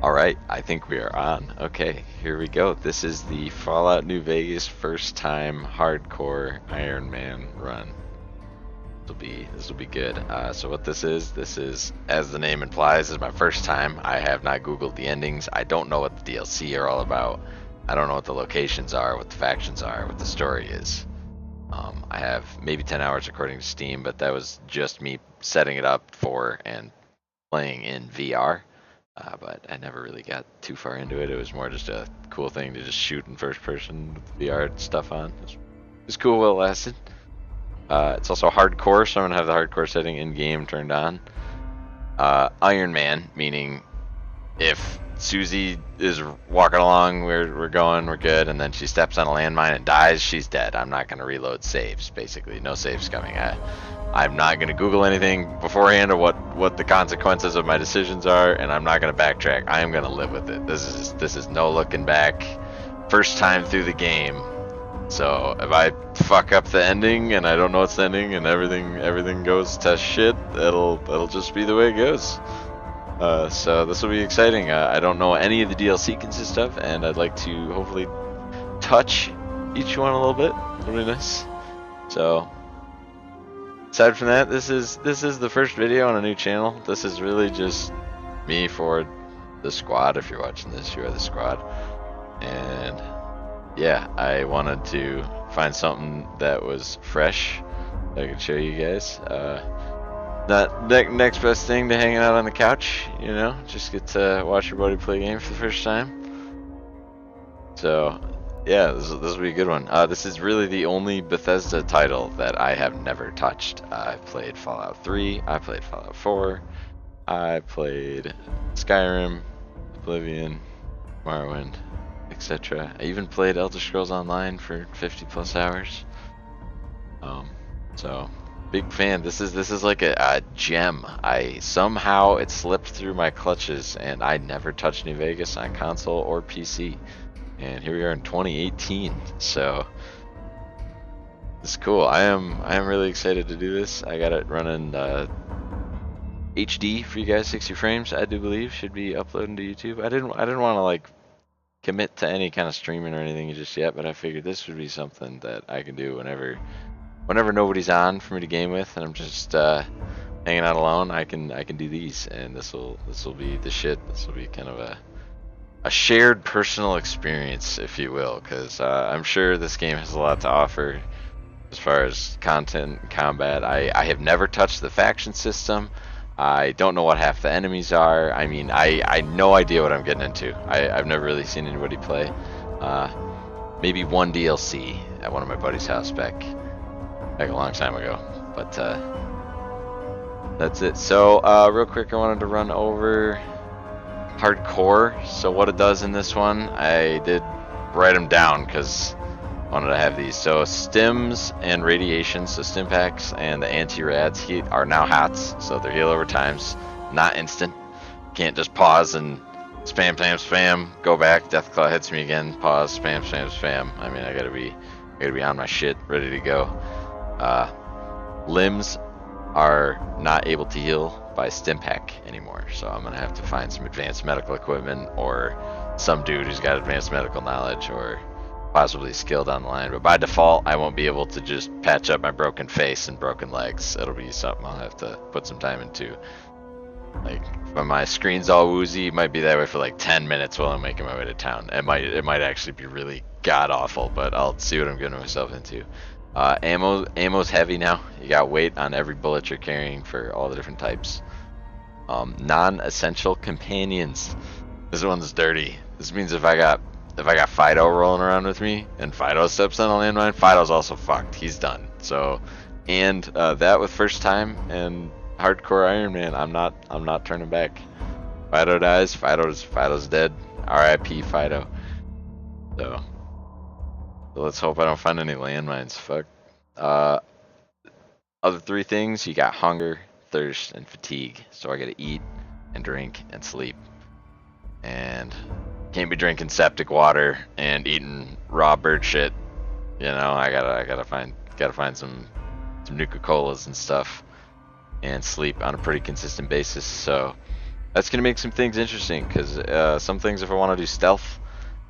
Alright, I think we are on. Okay, here we go. This is the Fallout New Vegas first time hardcore Iron Man run. This will be good. So what this is, as the name implies, is my first time. I have not Googled the endings. I don't know what the DLC are all about. I don't know what the locations are, what the factions are, what the story is. I have maybe 10 hours according to Steam, but that was just me setting it up for and playing in VR. But I never really got too far into it. It was more just a cool thing to just shoot in first person with VR stuff on. It was cool while it lasted. It's also hardcore, so I'm gonna have the hardcore setting in game turned on. Iron Man, meaning if Susie is walking along, we're good, and then she steps on a landmine and dies, she's dead. I'm not gonna reload saves, basically. No saves coming. I'm not gonna Google anything beforehand of what the consequences of my decisions are, and I'm not gonna backtrack. I am gonna live with it. This is no looking back. First time through the game. So if I fuck up the ending and I don't know what's the ending and everything goes to shit, it'll just be the way it goes. So this will be exciting. I don't know what any of the DLC consist of, and I'd like to hopefully touch each one a little bit. It'll be nice. So aside from that, this is the first video on a new channel. This is really just me for the squad. If you're watching this, you are the squad. And yeah, I wanted to find something that was fresh that I could show you guys. Not next best thing to hanging out on the couch, you know, just get to watch your buddy play a game for the first time. So yeah, this will be a good one. This is really the only Bethesda title that I have never touched. I've played Fallout 3, I played Fallout 4, I played Skyrim, Oblivion, Morrowind, etc. I even played Elder Scrolls Online for 50 plus hours. So big fan. This is like a gem. Somehow it slipped through my clutches, and I never touched New Vegas on console or PC. And here we are in 2018. So it's cool. I am really excited to do this. I got it running HD for you guys, 60 frames. I do believe should be uploading to YouTube. I didn't want to like commit to any kind of streaming or anything just yet, but I figured this would be something that I can do whenever nobody's on for me to game with, and I'm just hanging out alone. I can do these, and this will be the shit. This will be kind of a shared personal experience, if you will, because I'm sure this game has a lot to offer as far as content and combat. I have never touched the faction system. I don't know what half the enemies are. I mean, I no idea what I'm getting into. I've never really seen anybody play. Maybe one DLC at one of my buddy's house back a long time ago. But that's it. So real quick, I wanted to run over hardcore. So what it does in this one, I did write them down because I wanted to have these. So stims and radiation, so stim packs and the anti-rads heat are now HOTS, so they're heal over times, not instant. Can't just pause and spam, go back, Deathclaw hits me again, pause, spam. I mean, I gotta be on my shit, ready to go. Limbs are not able to heal by stim pack anymore, so I'm gonna have to find some advanced medical equipment or some dude who's got advanced medical knowledge or possibly skilled online. But by default, I won't be able to just patch up my broken face and broken legs. It'll be something I'll have to put some time into. Like when my screen's all woozy, it might be that way for like 10 minutes while I'm making my way to town. It might actually be really god awful, but I'll see what I'm getting myself into. Ammo's heavy now. You got weight on every bullet you're carrying for all the different types. Non-essential companions. This one's dirty. This means if I got Fido rolling around with me and Fido steps on a landmine, Fido's also fucked. He's done. So, and that with first time and hardcore Iron Man, I'm not turning back. Fido dies, Fido's dead. R.I.P. Fido. So let's hope I don't find any landmines. Fuck. Other three things, you got hunger, thirst, and fatigue. So I gotta eat and drink and sleep. And can't be drinking septic water and eating raw bird shit. You know, I gotta find some Nuka-Colas and stuff, and sleep on a pretty consistent basis. So That's gonna make some things interesting, because some things, if I want to do stealth,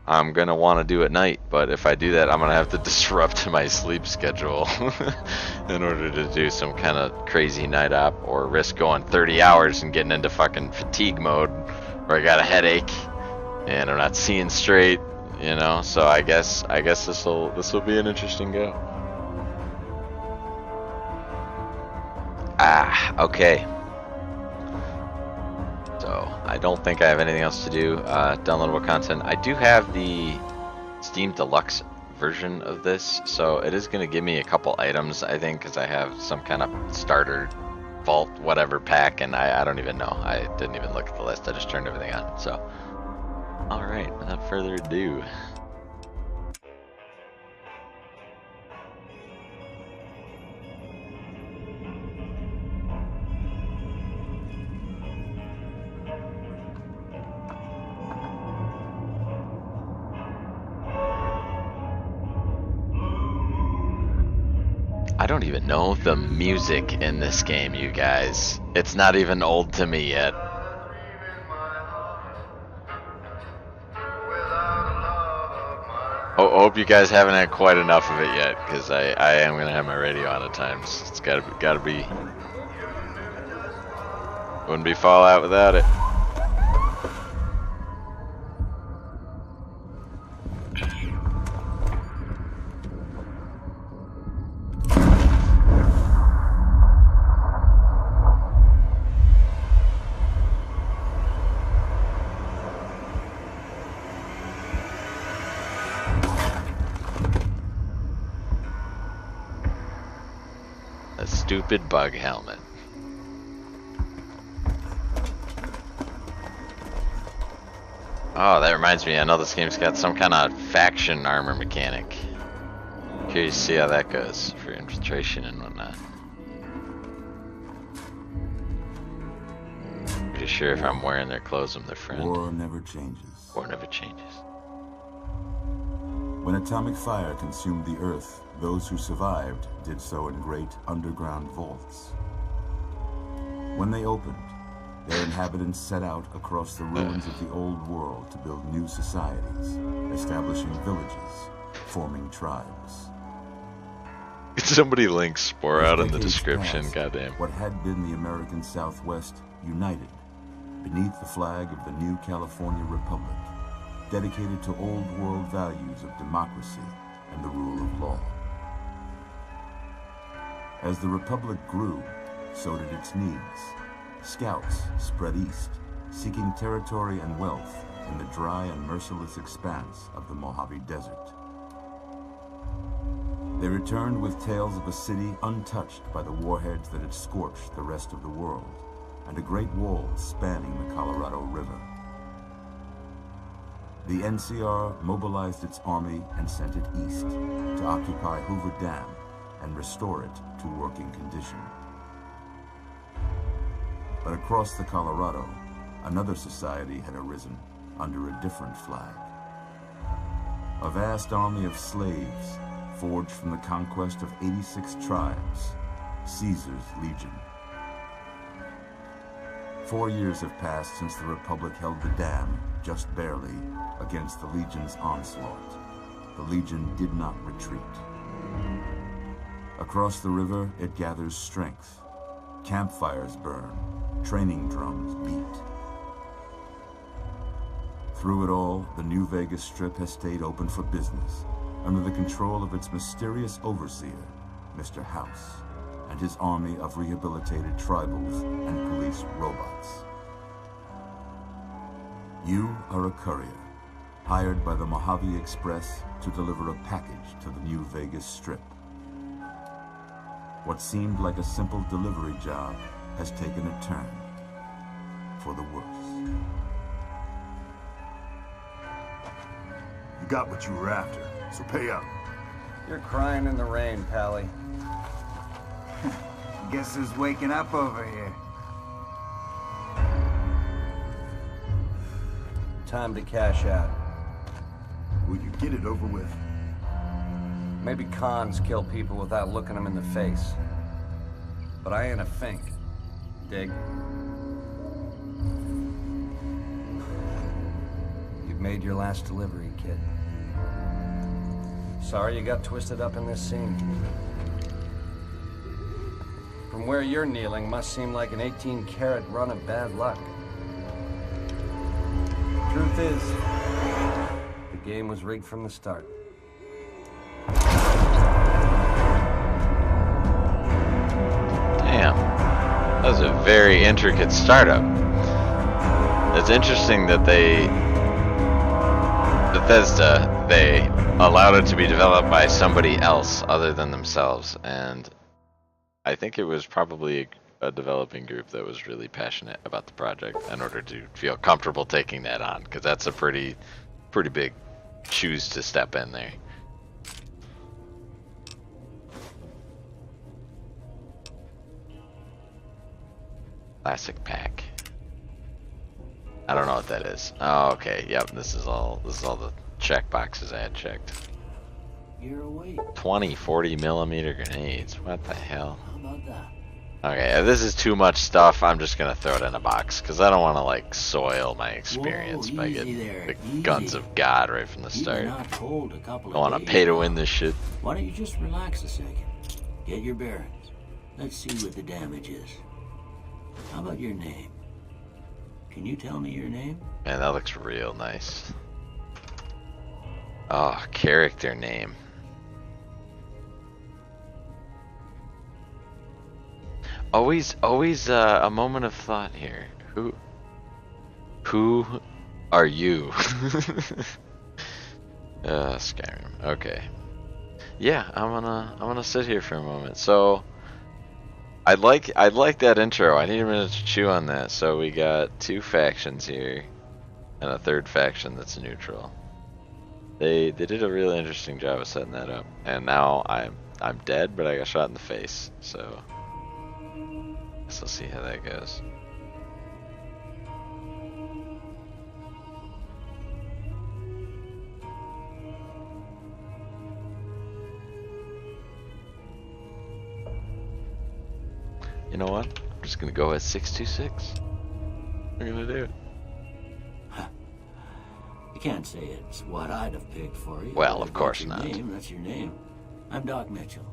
I'm gonna want to do at night. But if I do that, I'm gonna have to disrupt my sleep schedule in order to do some kind of crazy night op, or risk going 30 hours and getting into fucking fatigue mode, where I got a headache and I'm not seeing straight, you know. So I guess this will be an interesting go. Okay. So I don't think I have anything else to do. Downloadable content. I do have the Steam Deluxe version of this, so it is going to give me a couple items, I think, because I have some kind of starter vault whatever pack, and I don't even know. I didn't even look at the list. I just turned everything on. So, all right, without further ado. I don't even know the music in this game, you guys. It's not even old to me yet. Oh, hope you guys haven't had quite enough of it yet, because I am gonna have my radio on at times. It's gotta be. Wouldn't be Fallout without it. Stupid bug helmet. Oh, that reminds me, I know this game's got some kind of faction armor mechanic. Curious to see how that goes for infiltration and whatnot. Pretty sure if I'm wearing their clothes, I'm their friend. War never changes. War never changes. When atomic fire consumed the Earth, those who survived did so in great underground vaults. When they opened, their inhabitants set out across the ruins of the old world to build new societies, establishing villages, forming tribes. Somebody link Spore out in the description, passed, goddamn. What had been the American Southwest united beneath the flag of the new California Republic, dedicated to old world values of democracy and the rule of law. As the Republic grew, so did its needs. Scouts spread east, seeking territory and wealth in the dry and merciless expanse of the Mojave Desert. They returned with tales of a city untouched by the warheads that had scorched the rest of the world, and a great wall spanning the Colorado River. The NCR mobilized its army and sent it east to occupy Hoover Dam and restore it to working condition. But across the Colorado, another society had arisen under a different flag. A vast army of slaves forged from the conquest of 86 tribes, Caesar's Legion. 4 years have passed since the Republic held the dam, just barely, against the Legion's onslaught. The Legion did not retreat. Across the river, it gathers strength. Campfires burn, training drums beat. Through it all, the New Vegas Strip has stayed open for business, under the control of its mysterious overseer, Mr. House, and his army of rehabilitated tribals and police robots. You are a courier, hired by the Mojave Express to deliver a package to the New Vegas Strip. What seemed like a simple delivery job has taken a turn for the worse. You got what you were after, so pay up. You're crying in the rain, Pally. Guess who's waking up over here? Time to cash out. Will you get it over with? Maybe cons kill people without looking them in the face. But I ain't a fink. Dig? made your last delivery, kid. Sorry you got twisted up in this scene. From where you're kneeling must seem like an 18-carat run of bad luck. Truth is, the game was rigged from the start. Damn. That was a very intricate startup. It's interesting that Bethesda, they allowed it to be developed by somebody else other than themselves, and I think it was probably a developing group that was really passionate about the project in order to feel comfortable taking that on, because that's a pretty big shoes to step in there. Classic pack. I don't know what that is. Oh, okay. Yep. This is all the check boxes I had checked. You're awake. 20 40mm grenades. What the hell? How about that? Okay, if this is too much stuff, I'm just gonna throw it in a box because I don't want to like soil my experience by getting the guns of God right from the start. I want to pay to win this shit. Why don't you just relax a second? Get your bearings. Let's see what the damage is. How about your name? Can you tell me your name? Man, that looks real nice. Oh, character name. Always a moment of thought here. Who are you? Skyrim. Okay. Yeah, I'm gonna sit here for a moment. So I like that intro. I need a minute to chew on that. So we got two factions here and a third faction that's neutral. They did a really interesting job of setting that up. And now I'm dead, but I got shot in the face. So guess we'll see how that goes. You know what? I'm just gonna go at 626. What are you gonna do? You can't say it's what I'd have picked for you. Well, of course not. That's your name. I'm Doc Mitchell.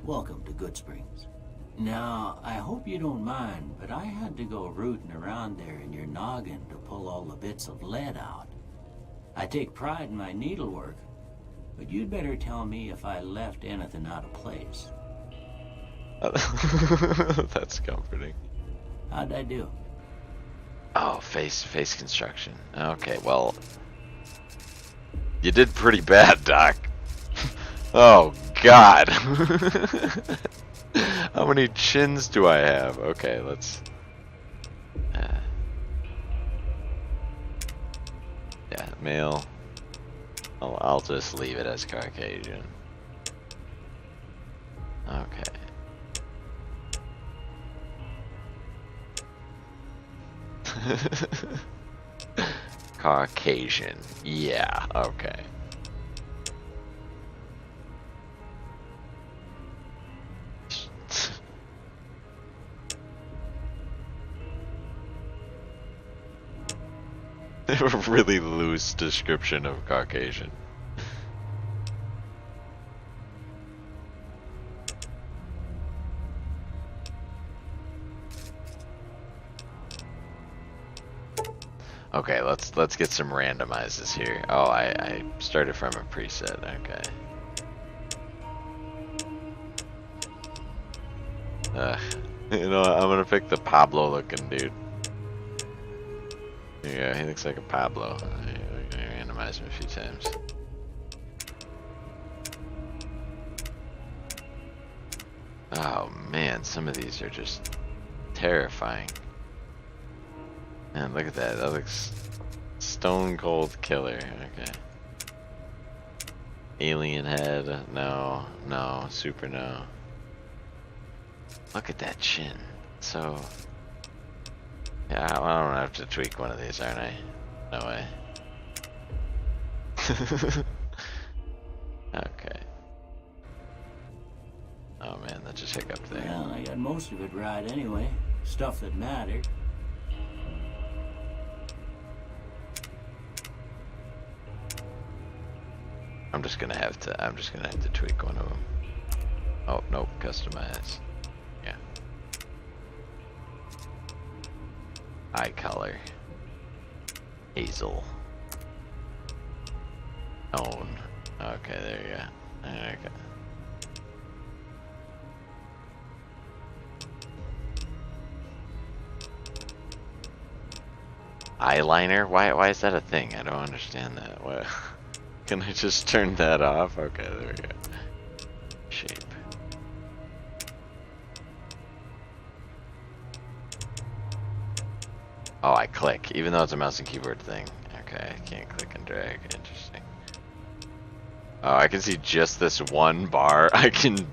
Welcome to Goodsprings. Now, I hope you don't mind, but I had to go rooting around there in your noggin to pull all the bits of lead out. I take pride in my needlework, but you'd better tell me if I left anything out of place. That's comforting. How'd I do? Oh, face construction. Okay, well, you did pretty bad, Doc. Oh God. How many chins do I have? Okay, let's. Yeah, male. I'll just leave it as Caucasian. Okay. Caucasian. Yeah, okay. They have a really loose description of Caucasian. Okay, let's get some randomizes here. Oh, I started from a preset. Okay. You know what? I'm gonna pick the Pablo looking dude. Yeah, he looks like a Pablo. I randomized him a few times. Oh man, some of these are just terrifying. Man, look at that. That looks stone cold killer. Okay. Alien head. No. No. Super no. Look at that chin. So. Yeah, I don't have to tweak one of these, aren't I? No way. Okay. Oh man, that just hiccuped there. Well, I got most of it right anyway. Stuff that mattered. I'm just gonna have to tweak one of them. Oh nope, customize. Yeah. Eye color. Hazel. Tone. Okay, there you go. Okay. Eyeliner? Why is that a thing? I don't understand that. What? Can I just turn that off? Okay, there we go. Shape. Oh, I click, even though it's a mouse and keyboard thing. Okay, I can't click and drag. Interesting. Oh, I can see just this one bar. I can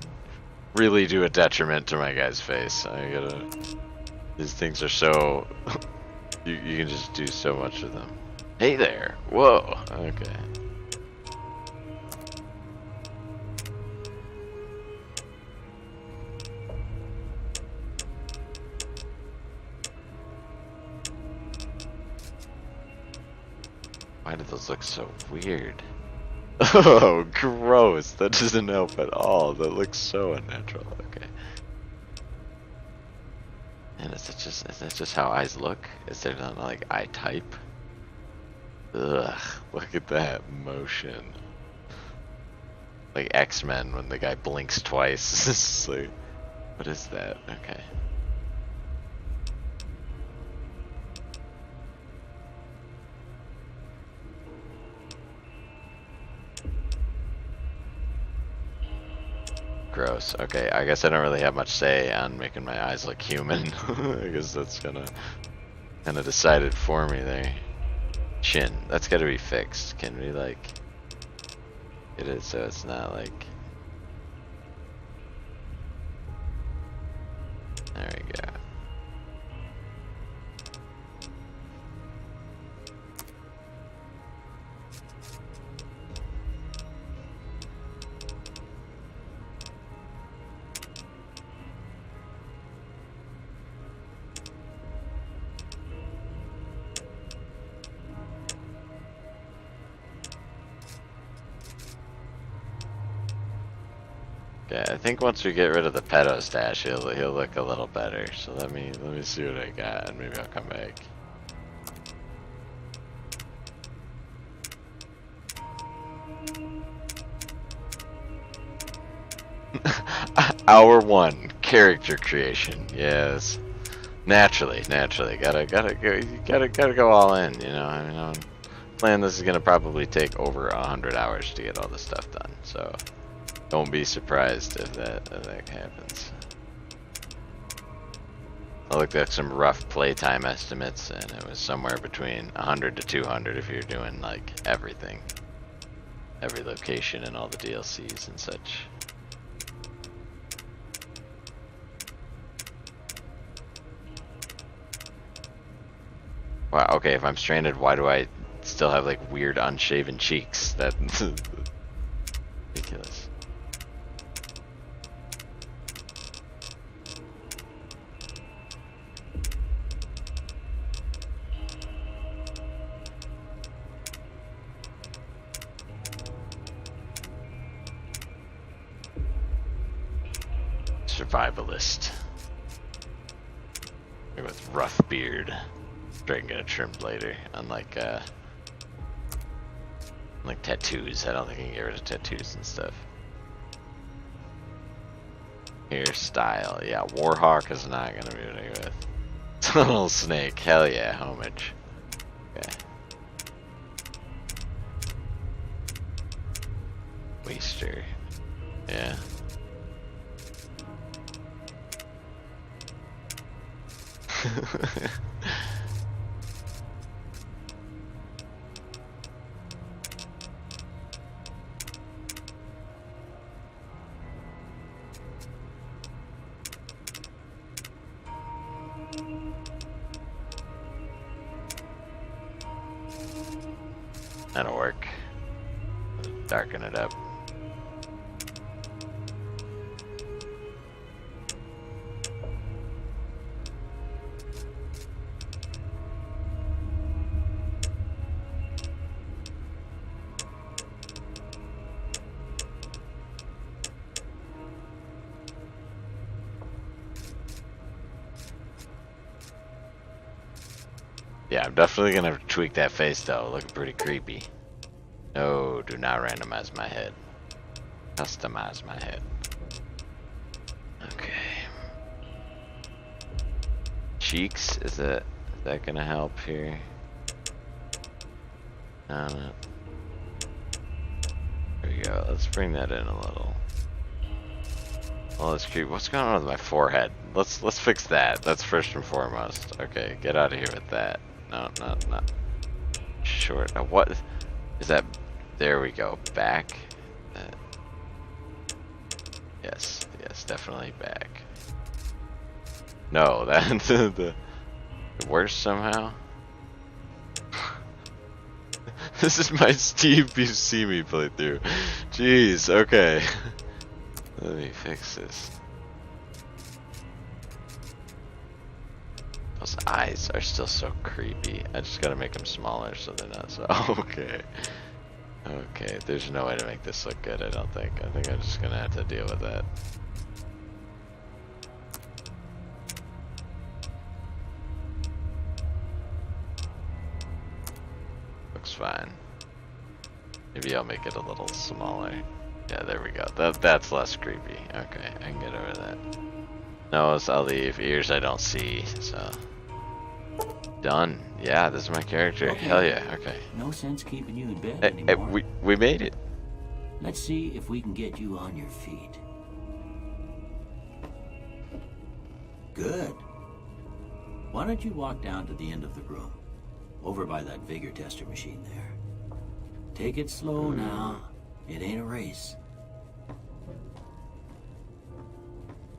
really do a detriment to my guy's face. I gotta. These things are so. You can just do so much with them. Hey there! Whoa! Okay. Why do those look so weird? Oh, gross! That doesn't help at all. That looks so unnatural. Okay. And is that just how eyes look? Is there not like eye type? Ugh! Look at that motion. Like X-Men when the guy blinks twice. It's like, what is that? Okay. Gross. Okay, I guess I don't really have much say on making my eyes look human. I guess that's kinda decided for me there. Chin. That's gotta be fixed. Can we like get it so it's not like... There we go. Okay, I think once we get rid of the pedo stash, he'll look a little better. So let me see what I got, and maybe I'll come back. Hour 1, character creation. Yes, naturally. Gotta go all in. You know, I mean, I'm playing this is gonna probably take over 100 hours to get all this stuff done. So. Don't be surprised if that happens. I looked at some rough playtime estimates, and it was somewhere between 100 to 200 if you're doing like everything, every location and all the DLCs and such. Wow. Okay, if I'm stranded, why do I still have like weird unshaven cheeks? That's ridiculous. Survivalist. With rough beard. Try and get it trimmed later. Unlike like tattoos. I don't think you can get rid of tattoos and stuff. Hairstyle. Yeah, Warhawk is not gonna be what I go with. Tunnel snake. Hell yeah, homage. Okay. Waster. Yeah. That'll work. Darken it up. Yeah, I'm definitely gonna tweak that face though. Looking pretty creepy. No, do not randomize my head. Customize my head. Okay. Cheeks, is that gonna help here? No. There we go. Let's bring that in a little. Oh, that's creepy. What's going on with my forehead? Let's fix that. That's first and foremost. Okay, get out of here with that. No. Short. What is that? There we go. Back. Yes, definitely back. No, that's the worst somehow. This is my Steve Buscemi playthrough. Jeez, okay. Let me fix this. Those eyes are still so creepy. I just gotta make them smaller so they're not so... Okay. Okay, there's no way to make this look good, I don't think. I think I'm just gonna have to deal with that. Looks fine. Maybe I'll make it a little smaller. Yeah, there we go. That's less creepy. Okay, I can get over that. Nose, I'll leave. Ears, I don't see. So, done. Yeah, this is my character. Okay. Hell yeah. Okay. No sense keeping you in bed Hey, anymore. we made it. Let's see if we can get you on your feet. Good. Why don't you walk down to the end of the room, over by that vigor tester machine there. Take it slow now. It ain't a race.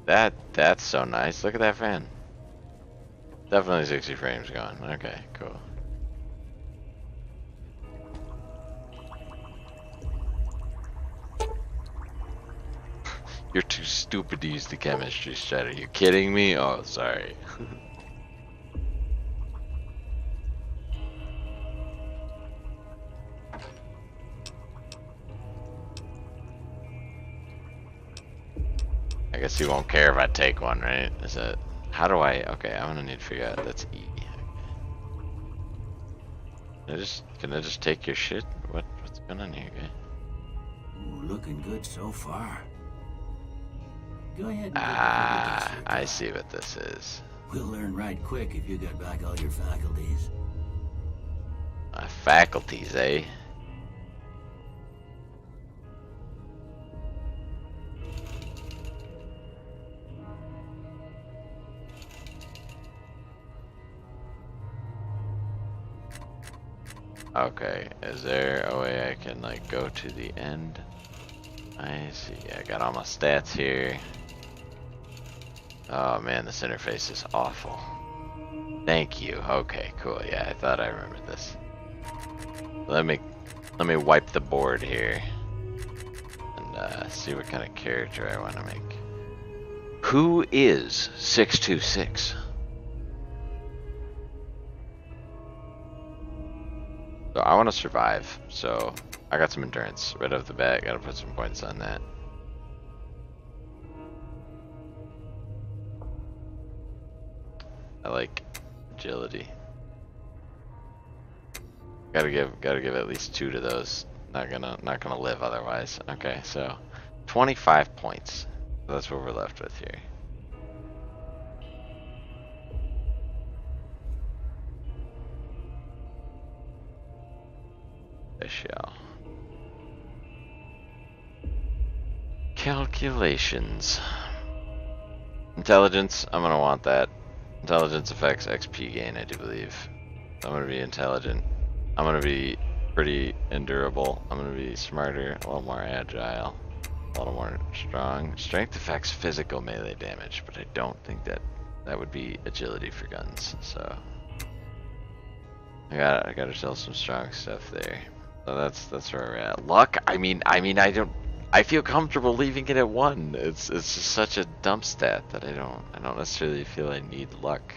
That's so nice. Look at that fan. Definitely 60 frames going. Okay, cool. You're too stupid to use the chemistry shred. Are you kidding me? Oh, sorry. I guess he won't care if I take one, right? Is it? How do I? Okay, I'm gonna need to figure out. That's E. Can I just take your shit? What's going on here, guy? Ooh, looking good so far. Go ahead and take a Ah, look at this I here, see what this is. We'll learn right quick if you got back all your faculties. My faculties, eh? Okay, is there a way I can like go to the end? I see. I got all my stats here. Oh man, this interface is awful. Thank you. Okay, cool. Yeah, I thought I remembered this. Let me wipe the board here and see what kind of character I want to make. Who is 626? So I want to survive, so I got some endurance right off the bat. Gotta put some points on that. I like agility. Gotta give at least 2 to those. Not gonna live otherwise. Okay, so 25 points. That's what we're left with here. I shall. Calculations. Intelligence, I'm gonna want that. Intelligence affects XP gain, I do believe. I'm gonna be intelligent. I'm gonna be pretty endurable. I'm gonna be smarter, a little more agile, a little more strong. Strength affects physical melee damage, but I don't think that would be agility for guns. So I got ourselves some strong stuff there. So that's where we're at. Luck, I mean I feel comfortable leaving it at 1. It's just such a dump stat that I don't necessarily feel I need luck.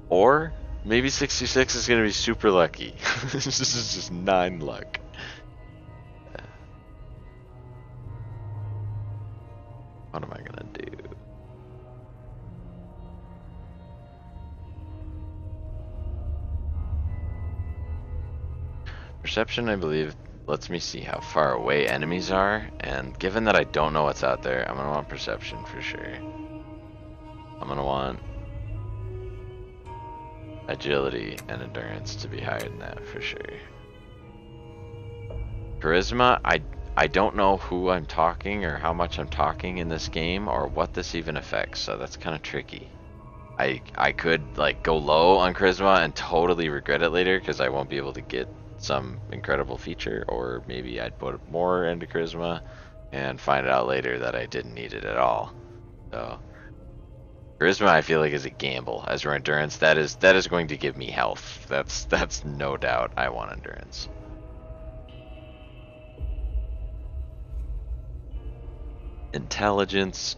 Or maybe 66 is gonna be super lucky. This is just 9 luck. What am I gonna do? Perception, I believe, lets me see how far away enemies are, and given that I don't know what's out there, I'm gonna want perception for sure. I'm gonna want agility and endurance to be higher than that for sure. Charisma, I don't know who I'm talking or how much I'm talking in this game or what this even affects, so that's kind of tricky. I could like go low on charisma and totally regret it later because I won't be able to get some incredible feature, or maybe I'd put more into charisma and find out later that I didn't need it at all. So charisma, I feel like, is a gamble. As for endurance, that is going to give me health. That's no doubt. I want endurance. Intelligence,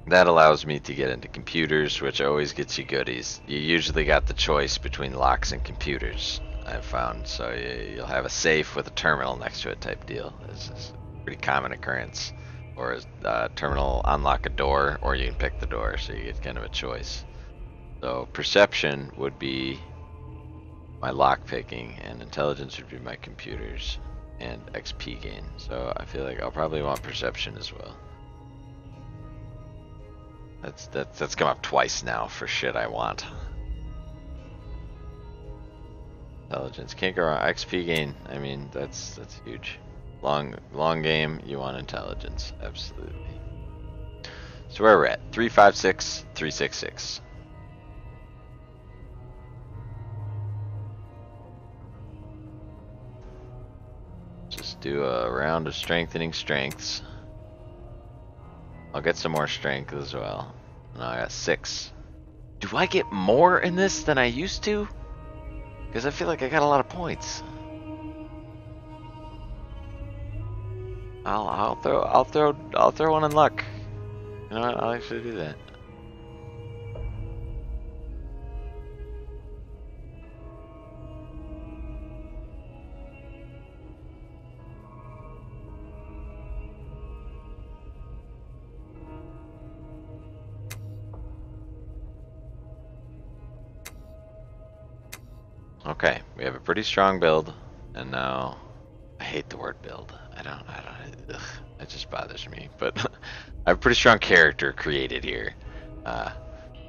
that allows me to get into computers, which always gets you goodies. You usually got the choice between locks and computers, I've found. So you'll have a safe with a terminal next to it type deal. It's a pretty common occurrence. Or a terminal unlock a door, or you can pick the door, so you get kind of a choice. So perception would be my lock picking, and intelligence would be my computers, and XP gain. So I feel like I'll probably want perception as well. That's come up twice now for shit I want. Intelligence, can't go wrong. XP gain, I mean, that's huge. Long game, you want intelligence, absolutely. So where we're at, 356, 366. Just do a round of strengthening strengths. I'll get some more strength as well. No, I got 6. Do I get more in this than I used to? Because I feel like I got a lot of points. I'll throw one in luck. You know what? I'll actually do that. Okay, we have a pretty strong build, and now I hate the word build. Ugh, it just bothers me. But I have a pretty strong character created here.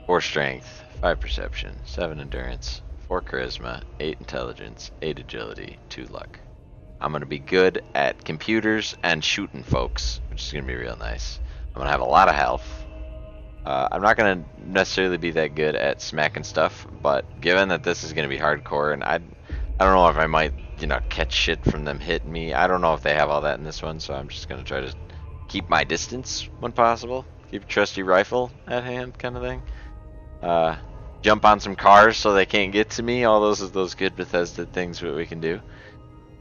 4 strength, 5 perception, 7 endurance, 4 charisma, 8 intelligence, 8 agility, 2 luck. I'm gonna be good at computers and shooting folks, which is gonna be real nice. I'm gonna have a lot of health. I'm not gonna necessarily be that good at smacking stuff, but given that this is gonna be hardcore, and I don't know if I might, you know, catch shit from them hitting me. I don't know if they have all that in this one, so I'm just gonna try to keep my distance when possible. Keep a trusty rifle at hand, kind of thing. Jump on some cars so they can't get to me. All those good Bethesda things that we can do.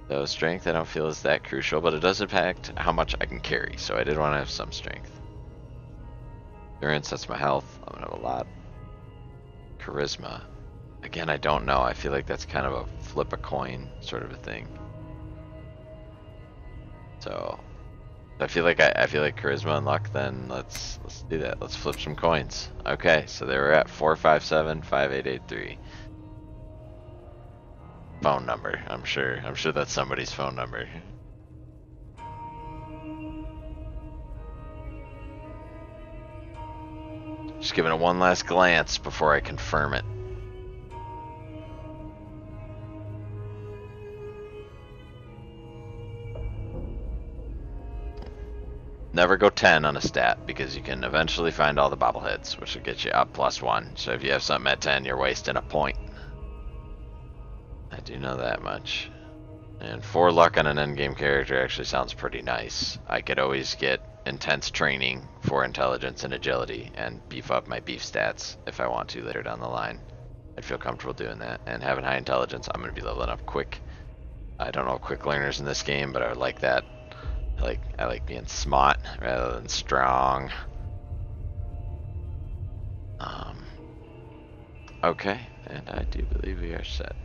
So strength, I don't feel is that crucial, but it does impact how much I can carry. So I did want to have some strength. Endurance, that's my health. I'm gonna have a lot. Charisma. Again, I don't know. I feel like that's kind of a flip a coin sort of a thing. So I feel like charisma and luck. Then let's do that. Let's flip some coins. Okay, so they were at 457 5883. Phone number. I'm sure that's somebody's phone number. Just giving it one last glance before I confirm it. Never go 10 on a stat, because you can eventually find all the bobbleheads, which will get you up +1. So if you have something at 10, you're wasting a point. I do know that much. And 4 luck on an endgame character actually sounds pretty nice. I could always get intense training for intelligence and agility and beef up my beef stats if I want to later down the line. I'd feel comfortable doing that. And having high intelligence, I'm going to be leveling up quick. I don't know quick learners in this game, but I would like that. I like being smart rather than strong. Okay, and I do believe we are set.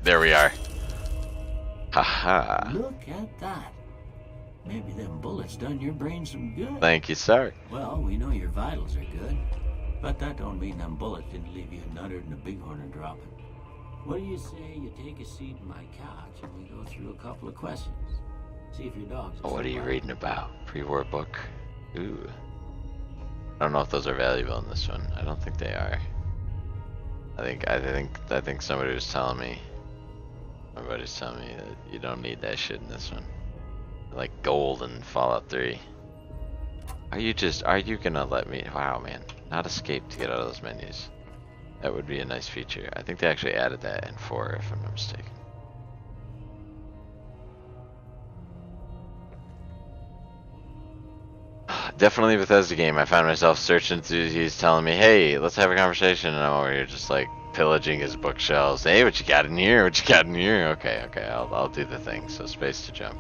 There we are. Haha. Look at that. Maybe them bullets done your brain some good. Thank you, sir. Well, we know your vitals are good, but that don't mean them bullets didn't leave you nuttered and a bighorn dropping. What do you say you take a seat in my couch and we go through a couple of questions? See if your dog's... What are you reading about? Pre-war book? Ooh. I don't know if those are valuable in this one. I don't think they are. I think somebody was telling me. Somebody's telling me that you don't need that shit in this one. Like gold in Fallout 3. Are you gonna let me? Wow, man. Not escape to get out of those menus. That would be a nice feature. I think they actually added that in 4, if I'm not mistaken. Definitely Bethesda game. I found myself searching through. He's telling me, "Hey, let's have a conversation," and I'm over here just like pillaging his bookshelves. Hey, what you got in here? What you got in here? Okay, I'll do the thing. So space to jump.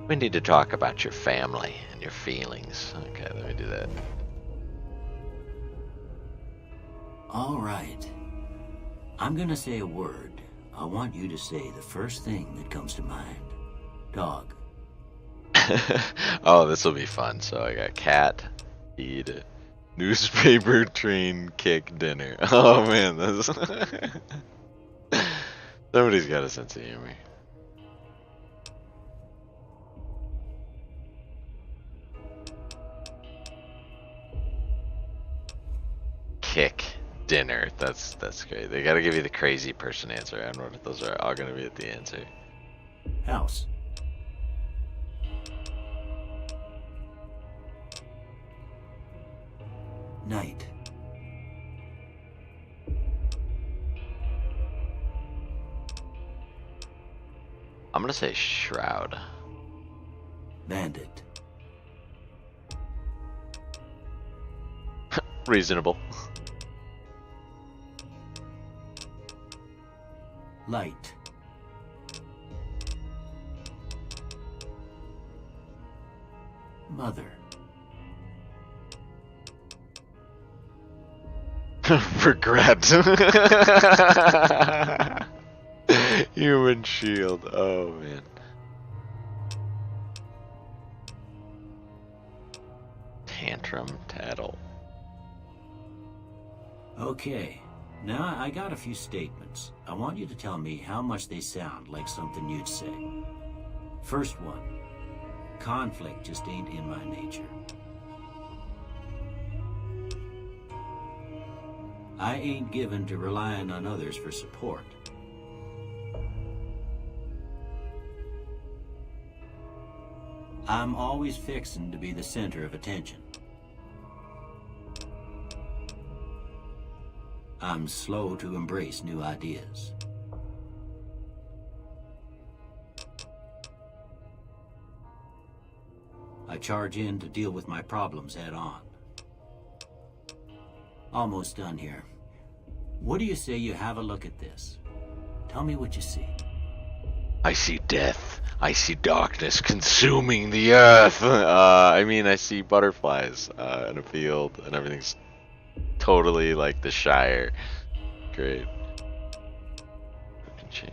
We need to talk about your family and your feelings. Okay, let me do that. All right. I'm gonna say a word. I want you to say the first thing that comes to mind. Dog. Oh, this will be fun. So I got cat, eat, newspaper, train, kick, dinner. Oh man, this somebody's got a sense of humor. Kick, dinner. That's great. They gotta give you the crazy person answer. I don't know what those are all gonna be at the answer. House. Night. I'm gonna say shroud. Bandit. Reasonable. Light. Mother. Regret. Human shield. Oh man. Tantrum, tattle. Okay. Now I got a few statements. I want you to tell me how much they sound like something you'd say. First one. Conflict just ain't in my nature. I ain't given to relying on others for support. I'm always fixin' to be the center of attention. I'm slow to embrace new ideas. I charge in to deal with my problems head on. Almost done here. What do you say you have a look at this? Tell me what you see. I see death. I see darkness consuming the earth. I mean, I see butterflies in a field, and everything's totally like the Shire. Great. Broken chain.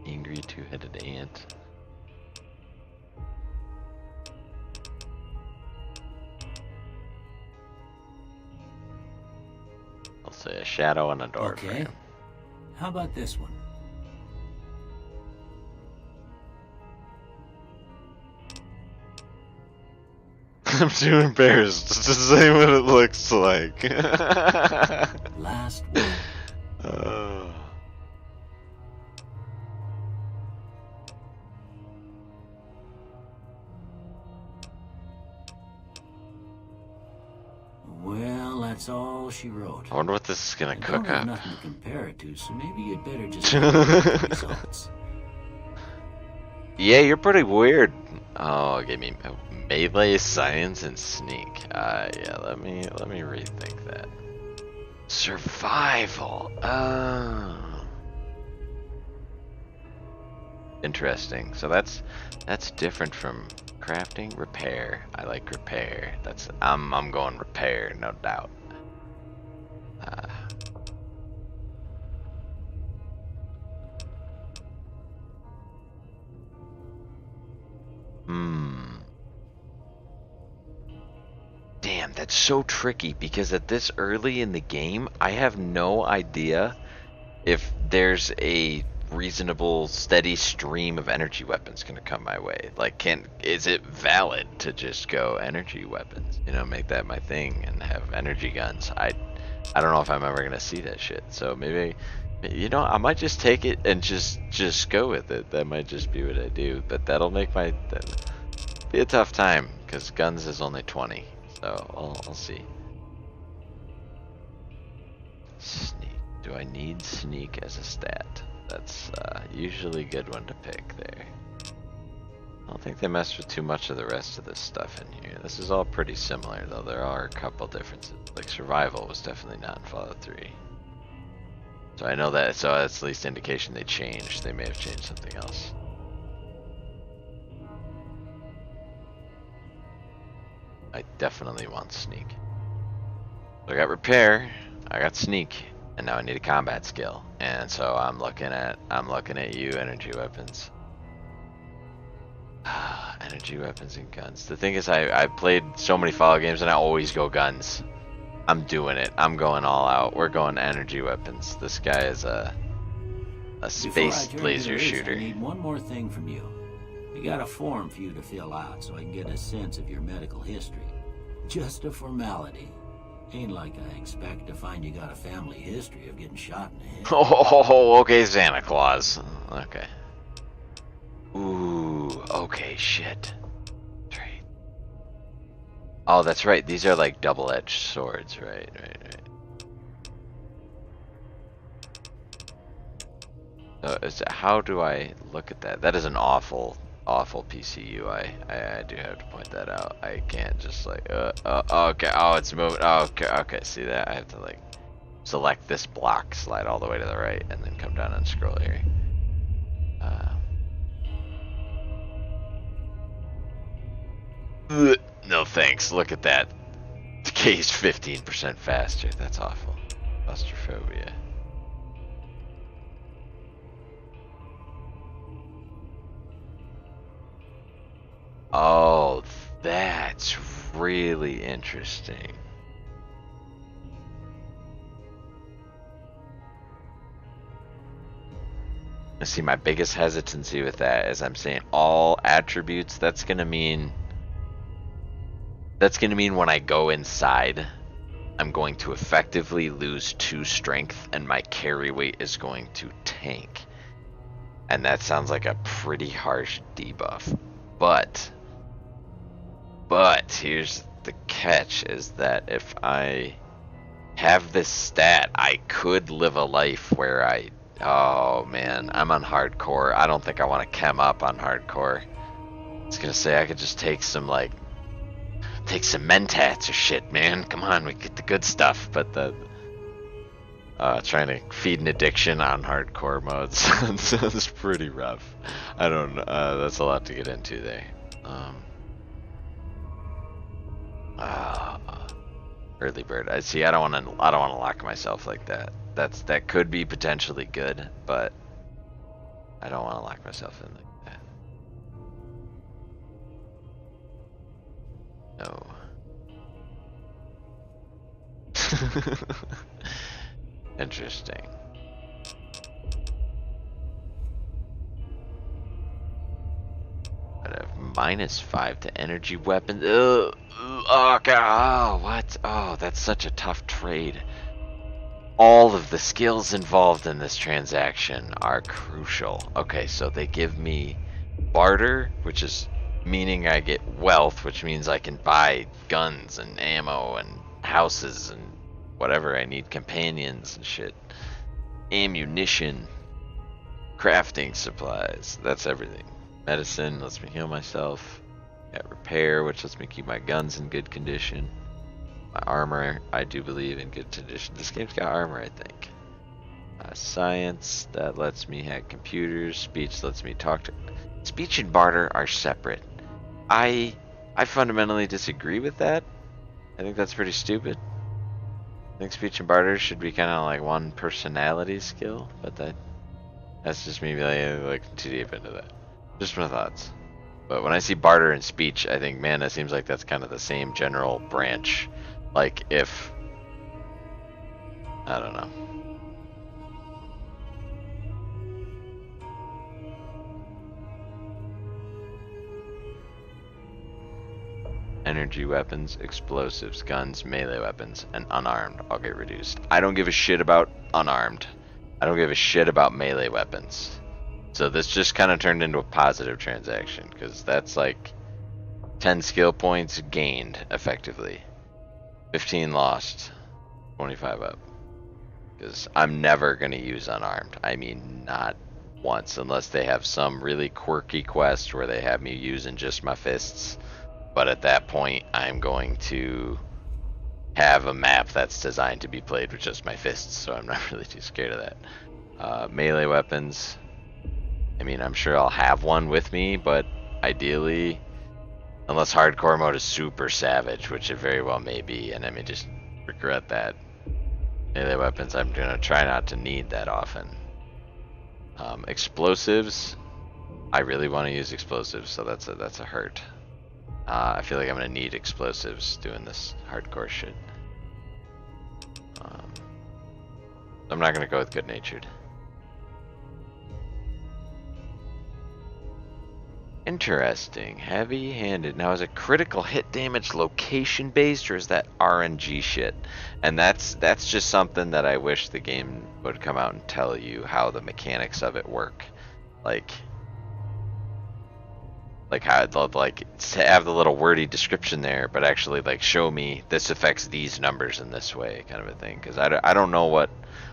Angry two-headed ant. I'll say a shadow on a door frame. How about this one? I'm too embarrassed to say what it looks like. Last one. Well, that's all she wrote. I wonder what this is gonna I cook don't have up. nothing to compare it to, so maybe you'd better just look at the results. Yeah, you're pretty weird. Oh, it gave me melee, science, and sneak. Yeah, let me rethink that. Survival. Oh. Interesting. So that's different from crafting. Repair. I like repair. I'm going repair, no doubt. That's so tricky because at this early in the game, I have no idea if there's a reasonable, steady stream of energy weapons gonna come my way. Like, is it valid to just go energy weapons? You know, make that my thing and have energy guns. I don't know if I'm ever gonna see that shit. So maybe, you know, I might just take it and just go with it. That might just be what I do. But that'll make that'll be a tough time because guns is only 20. So I'll see. Sneak. Do I need sneak as a stat? That's usually a good one to pick there. I don't think they messed with too much of the rest of this stuff in here. This is all pretty similar, though there are a couple differences. Like survival was definitely not in Fallout 3. So I know that, so that's at least indication they changed. They may have changed something else. I definitely want sneak. So I got repair, I got sneak, and now I need a combat skill. And so I'm looking at you, energy weapons. Energy weapons and guns. The thing is, I played so many Fallout games and I always go guns. I'm doing it. I'm going all out. We're going energy weapons. This guy is a space laser shooter. I need one more thing from you. I got a form for you to fill out so I can get a sense of your medical history. Just a formality. Ain't like I expect to find you got a family history of getting shot in the head. Oh, okay, Santa Claus. Okay. Ooh, okay, shit. Trade. Oh, that's right. These are like double-edged swords, right. How do I look at that? That is an awful PC UI. I do have to point that out. I can't just like, okay, oh, it's moving. Okay, see that? I have to like select this block, slide all the way to the right, and then come down and scroll here. No thanks. Look at that. Decay is 15% faster. That's awful. Claustrophobia. Oh, that's really interesting. See, my biggest hesitancy with that is I'm saying all attributes. That's gonna mean when I go inside, I'm going to effectively lose 2 strength and my carry weight is going to tank. And that sounds like a pretty harsh debuff. But here's the catch, is that if I have this stat, I could live a life where oh man, I'm on hardcore. I don't think I want to chem up on hardcore. I was gonna say I could just take some mentats or shit, man. Come on, we get the good stuff. But trying to feed an addiction on hardcore modes sounds pretty rough. I don't know. That's a lot to get into there. Early bird. I see. I don't want to lock myself like that. That could be potentially good, but I don't want to lock myself in like that. No. Interesting. I have -5 to energy weapons. Oh god! Oh, what? Oh, that's such a tough trade. All of the skills involved in this transaction are crucial. Okay, so they give me barter, which is meaning I get wealth, which means I can buy guns and ammo and houses and whatever I need, companions and shit, ammunition, crafting supplies. That's everything. Medicine lets me heal myself. Got repair, which lets me keep my guns in good condition. My armor, I do believe, in good condition. This game's got armor, I think. Science, that lets me hack computers. Speech lets me talk to... Speech and barter are separate. I fundamentally disagree with that. I think that's pretty stupid. I think speech and barter should be kind of like one personality skill, but that's just me like too deep into that. Just my thoughts. But when I see barter and speech, I think, man, that seems like that's kind of the same general branch Like if, I don't know. Energy weapons, explosives, guns, melee weapons, and unarmed all get reduced. I don't give a shit about unarmed. I don't give a shit about melee weapons. So this just kind of turned into a positive transaction, because that's like 10 skill points gained effectively. 15 lost, 25 up. Because I'm never going to use unarmed. I mean, not once, unless they have some really quirky quest where they have me using just my fists. But at that point, I'm going to have a map that's designed to be played with just my fists, so I'm not really too scared of that. Melee weapons, I mean, I'm sure I'll have one with me, but ideally, unless hardcore mode is super savage, which it very well may be, and I may just regret that. Melee weapons, I'm going to try not to need that often. Explosives, I really want to use explosives, so that's a hurt. I feel like I'm going to need explosives doing this hardcore shit. I'm not going to go with good-natured. Interesting. Heavy-handed. Now, is it critical hit damage location-based, or is that RNG shit? And that's just something that I wish the game would come out and tell you how the mechanics of it work. Like how like to have the little wordy description there, but actually like show me this affects these numbers in this way, kind of a thing. Because I don't know what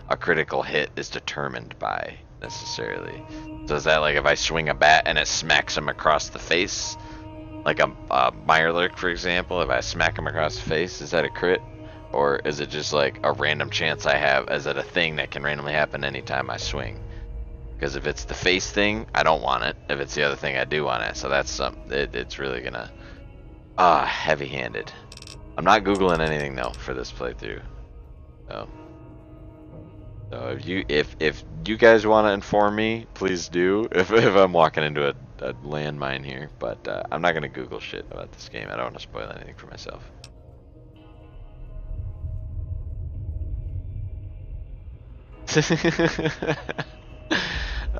a critical hit is determined by necessarily. So is that like if I swing a bat and it smacks him across the face, like a Mirelurk, for example, if I smack him across the face, is that a crit? Or is it just like a random chance I have? Is it a thing that can randomly happen anytime I swing? Because if it's the face thing, I don't want it. If it's the other thing, I do want it. So that's it's really gonna heavy-handed. I'm not googling anything though for this playthrough. So if you guys want to inform me, please do. If I'm walking into a landmine here, but I'm not gonna Google shit about this game. I don't want to spoil anything for myself.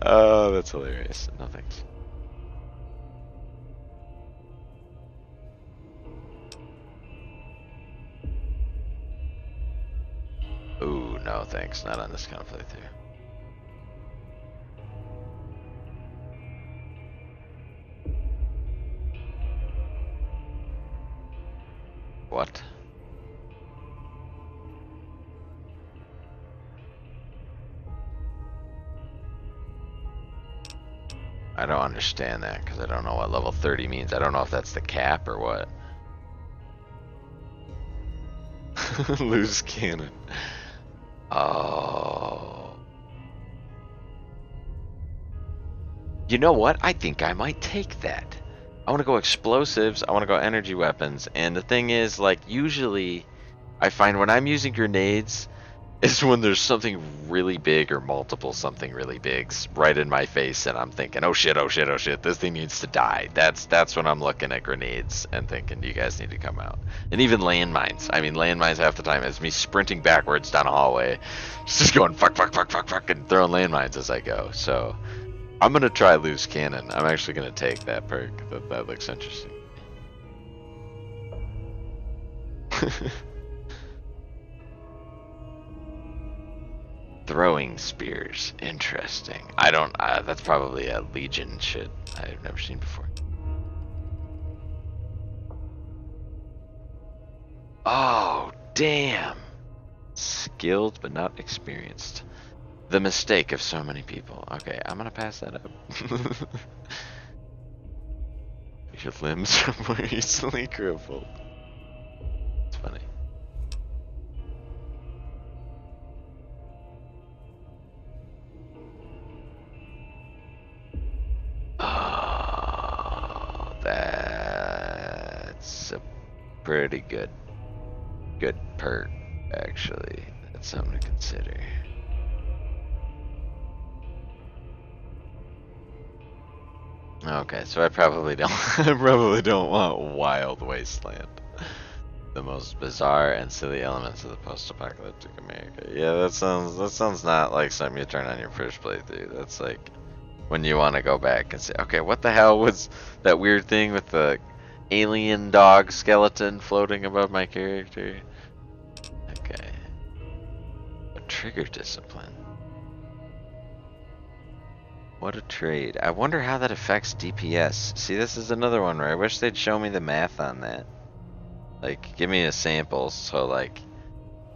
Oh, that's hilarious. No thanks. Ooh, no thanks. Not on this kind of playthrough. What? I don't understand that because I don't know what level 30 means. I don't know if that's the cap or what. Loose cannon. Oh. You know what? I think I might take that. I want to go explosives. I want to go energy weapons. And the thing is, like, usually I find when I'm using grenades, is when there's something really big or multiple something really bigs right in my face, and I'm thinking, oh shit, oh shit, oh shit, this thing needs to die. That's when I'm looking at grenades and thinking, you guys need to come out. And even landmines. I mean, landmines half the time is me sprinting backwards down a hallway, just going fuck, fuck, fuck, fuck, fuck, and throwing landmines as I go. So I'm gonna try loose cannon. I'm actually gonna take that perk. That looks interesting. Throwing spears, interesting. I don't. That's probably a Legion shit I've never seen before. Oh damn! Skilled but not experienced. The mistake of so many people. Okay, I'm gonna pass that up. Your limbs are more easily crippled. It's funny. Oh, that's a pretty good perk, actually. That's something to consider. Okay, so I probably don't want Wild Wasteland. The most bizarre and silly elements of the post-apocalyptic America. Yeah, that sounds not like something you turn on your first playthrough. That's like when you want to go back and say, okay, what the hell was that weird thing with the alien dog skeleton floating above my character? Okay. A trigger discipline. What a trade. I wonder how that affects DPS. See, this is another one where I wish they'd show me the math on that. Like, give me a sample, so like,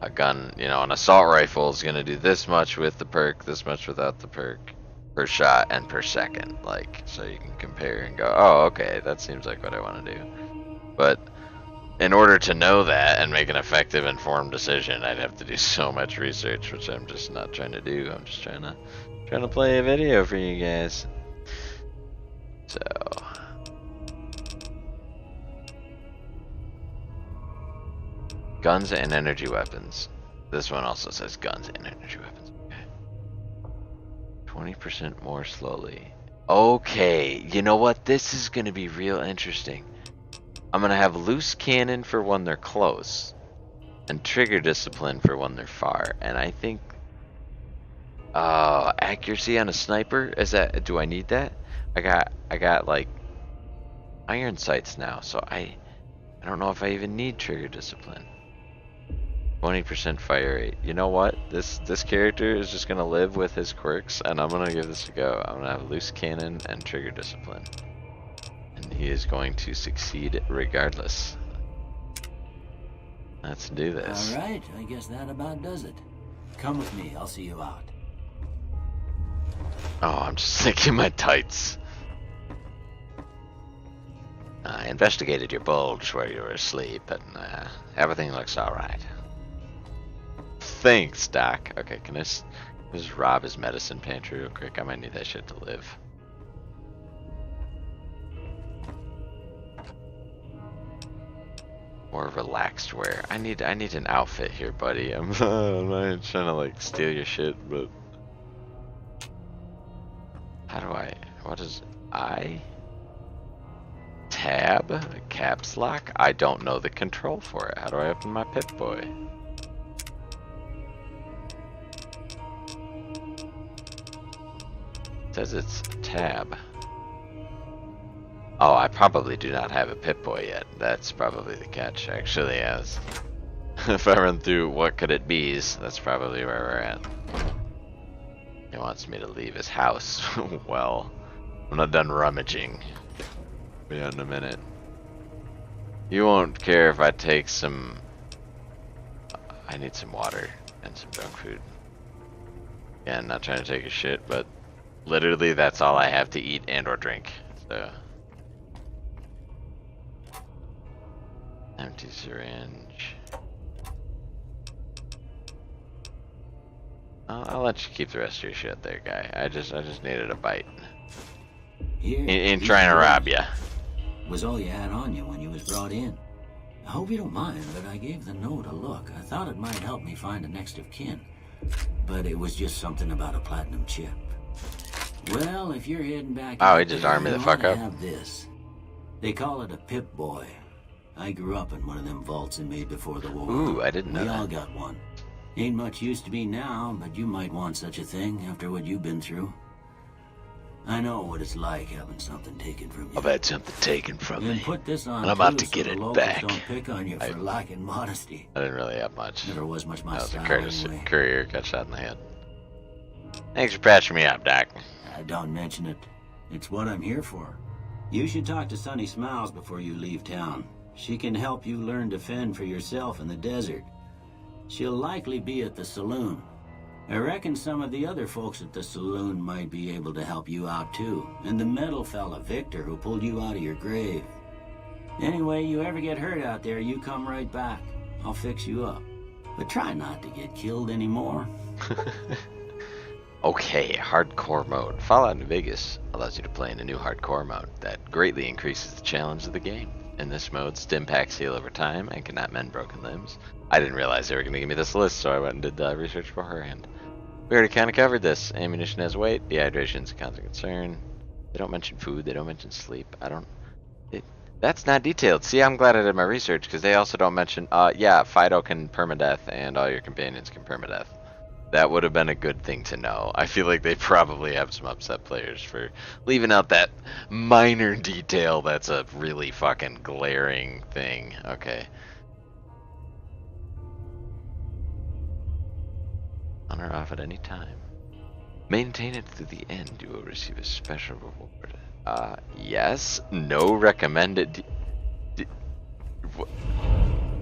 a gun, you know, an assault rifle is gonna do this much with the perk, this much without the perk, per shot and per second, like, so you can compare and go, oh, okay, that seems like what I want to do. But in order to know that and make an effective, informed decision, I'd have to do so much research, which I'm just not trying to do. I'm just trying to play a video for you guys. So. Guns and energy weapons. This one also says guns and energy weapons. Okay. 20% more slowly. Okay, you know what? This is going to be real interesting. I'm going to have loose cannon for when they're close. And trigger discipline for when they're far. And I think... accuracy on a sniper? Is that... Do I need that? I got like... iron sights now, so I don't know if I even need trigger discipline. 20% fire rate. You know what? This character is just gonna live with his quirks, and I'm gonna give this a go. I'm gonna have loose cannon and trigger discipline, and he is going to succeed regardless. Let's do this. All right, I guess that about does it. Come with me. I'll see you out. Oh, I'm just thinking my tights. I investigated your bulge where you were asleep, and everything looks alright. Thanks, Doc. Okay, can I just rob his medicine pantry real quick? I might need that shit to live. More relaxed wear. I need an outfit here, buddy. I'm not trying to like steal your shit, but how do I? What is I? Tab? Caps lock? I don't know the control for it. How do I open my Pip-Boy? It says it's tab. Oh, I probably do not have a Pip-Boy yet. That's probably the catch. Actually, as if I run through what could it be's, that's probably where we're at. He wants me to leave his house. Well, I'm not done rummaging. Be out in a minute. You won't care if I take some... I need some water and some junk food. Yeah, I'm not trying to take a shit, but literally that's all I have to eat and or drink. So empty syringe. I'll let you keep the rest of your shit there, guy. I just needed a bite. Here, Ain't trying to rob ya. Was all you had on you when you was brought in. I hope you don't mind, but I gave the note a look. I thought it might help me find a next of kin. But it was just something about a platinum chip. Well, if you're heading back... Oh, he just armed me the fuck up. I have this. They call it a Pip-Boy. I grew up in one of them vaults they made before the war. Ooh, I didn't know We that. all got one. Ain't much used to be now, but you might want such a thing after what you've been through. I know what it's like having something taken from you. I've had something taken from And me. put this on and I'm about too, to get so it the locals back. don't pick on you for lacking modesty. I didn't really have much. Never was much my That was a style anyway. courier got shot in the head. Thanks for patching me up, Doc. Don't mention it. It's what I'm here for. You should talk to Sunny Smiles before you leave town. She can help you learn to fend for yourself in the desert. She'll likely be at the saloon. I reckon some of the other folks at the saloon might be able to help you out too. And the metal fella, Victor, who pulled you out of your grave. Anyway, you ever get hurt out there, you come right back. I'll fix you up. But try not to get killed anymore. Okay, hardcore mode. Fallout New Vegas allows you to play in a new hardcore mode that greatly increases the challenge of the game. In this mode, stim packs heal over time and cannot mend broken limbs. I didn't realize they were going to give me this list, so I went and did the research beforehand. We already kind of covered this. Ammunition has weight, dehydration is a constant concern. They don't mention food, they don't mention sleep. That's not detailed. See, I'm glad I did my research because they also don't mention. Yeah, Fido can permadeath and all your companions can permadeath. That would have been a good thing to know. I feel like they probably have some upset players for leaving out that minor detail. That's a really fucking glaring thing. Okay. On or off at any time. Maintain it to the end. You will receive a special reward. Yes. No recommended.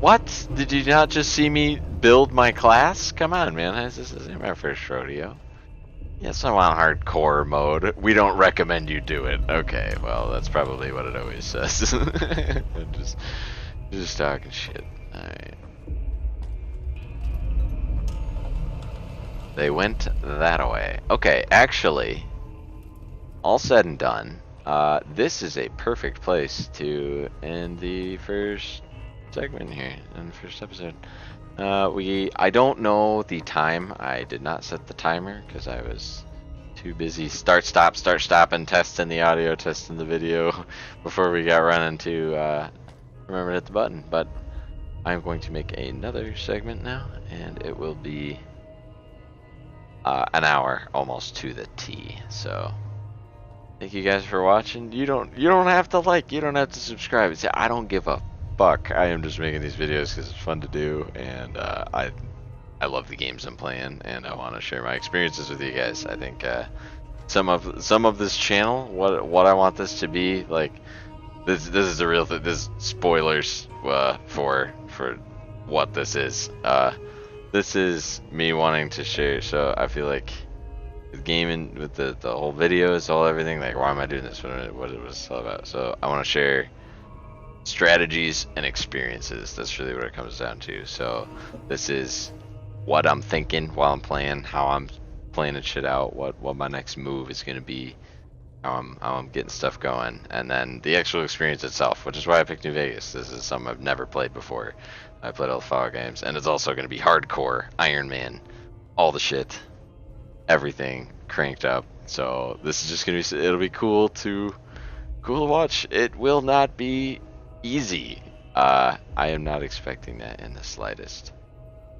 What? Did you not just see me build my class? Come on, man. This isn't my first rodeo. Yes, I want hardcore mode. We don't recommend you do it. Okay, well, that's probably what it always says. just talking shit. Alright. They went that way. Okay, actually, all said and done, this is a perfect place to end the first segment here in the first episode. I don't know the time. I did not set the timer because I was too busy start stop and testing the audio, testing the video before we got running to remember to hit the button. But I'm going to make another segment now, and it will be an hour almost to the T. So thank you guys for watching. You don't have to like, you don't have to subscribe. See, I don't give a fuck. I am just making these videos because it's fun to do, and I love the games I'm playing, and I want to share my experiences with you guys. I think some of this channel, what I want this to be like, this is the real thing. This spoilers for what this is. This is me wanting to share. So I feel like with gaming, with the whole videos, all everything, like, why am I doing this? What it was all about. So I want to share strategies and experiences. That's really what it comes down to. So this is what I'm thinking while I'm playing, how I'm planning shit out, what my next move is gonna be, how I'm getting stuff going, and then the actual experience itself, which is why I picked New Vegas. This is something I've never played before. I played all the Fallout games, and it's also gonna be hardcore, Iron Man, all the shit, everything cranked up. So this is just gonna be, it'll be cool to watch. It will not be easy. I am not expecting that in the slightest.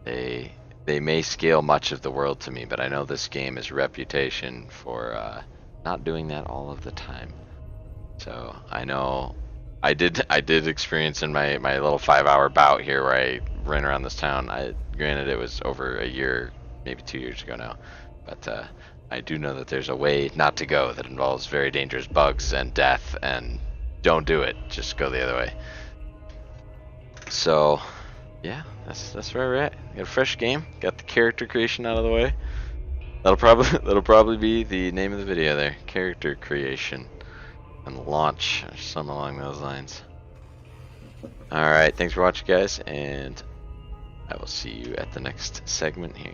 They may scale much of the world to me, but I know this game is reputation for not doing that all of the time. So I know I did experience in my little 5-hour bout here where I ran around this town. Granted it was over a year, maybe 2 years ago now, but I do know that there's a way not to go that involves very dangerous bugs and death, and don't do it. Just go the other way. So yeah, that's where we're at. Got a fresh game, got the character creation out of the way. That'll probably be the name of the video there, character creation and launch, or something along those lines. Alright, thanks for watching guys, and I will see you at the next segment here.